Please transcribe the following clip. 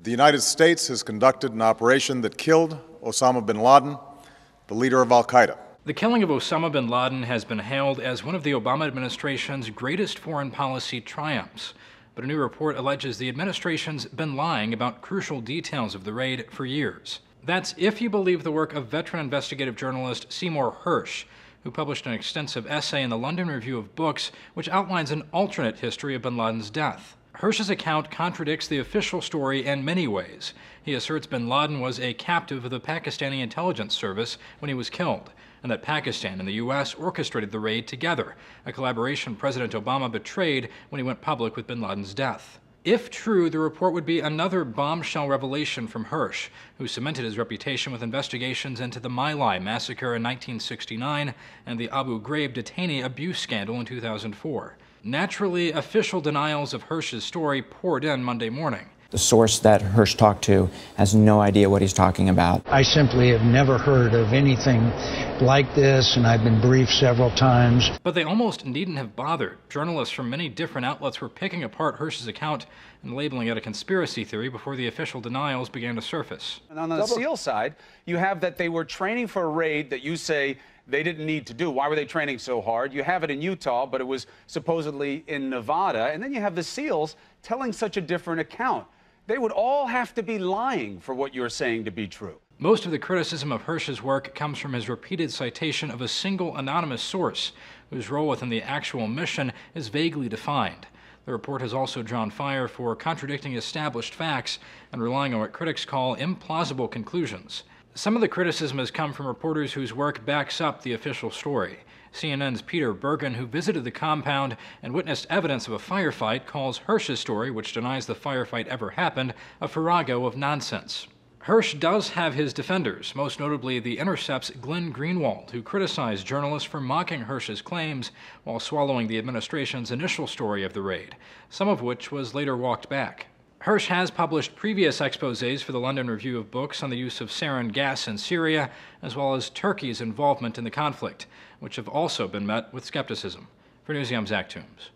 The United States has conducted an operation that killed Osama bin Laden, the leader of Al-Qaeda. The killing of Osama bin Laden has been hailed as one of the Obama administration's greatest foreign policy triumphs. But a new report alleges the administration's been lying about crucial details of the raid for years. That's if you believe the work of veteran investigative journalist Seymour Hersh, who published an extensive essay in the London Review of Books which outlines an alternate history of bin Laden's death. Hersh's account contradicts the official story in many ways. He asserts bin Laden was a captive of the Pakistani intelligence service when he was killed, and that Pakistan and the U.S. orchestrated the raid together, a collaboration President Obama betrayed when he went public with bin Laden's death. If true, the report would be another bombshell revelation from Hersh, who cemented his reputation with investigations into the My Lai massacre in 1969 and the Abu Ghraib detainee abuse scandal in 2004. Naturally, official denials of Hersh's story poured in Monday morning. The source that Hersh talked to has no idea what he's talking about. I simply have never heard of anything like this, and I've been briefed several times. But they almost needn't have bothered. Journalists from many different outlets were picking apart Hersh's account and labeling it a conspiracy theory before the official denials began to surface. And on the SEAL side, you have that they were training for a raid that you say they didn't need to do. Why were they training so hard? You have it in Utah, but it was supposedly in Nevada. And then you have the SEALs telling such a different account. They would all have to be lying for what you're saying to be true. Most of the criticism of Hersh's work comes from his repeated citation of a single anonymous source, whose role within the actual mission is vaguely defined. The report has also drawn fire for contradicting established facts and relying on what critics call implausible conclusions. Some of the criticism has come from reporters whose work backs up the official story. CNN's Peter Bergen, who visited the compound and witnessed evidence of a firefight, calls Hersh's story, which denies the firefight ever happened, a farrago of nonsense. Hersh does have his defenders, most notably The Intercept's Glenn Greenwald, who criticized journalists for mocking Hersh's claims while swallowing the administration's initial story of the raid, some of which was later walked back. Hersh has published previous exposés for the London Review of Books on the use of sarin gas in Syria, as well as Turkey's involvement in the conflict, which have also been met with skepticism. For Newsy, I'm Zach Toombs.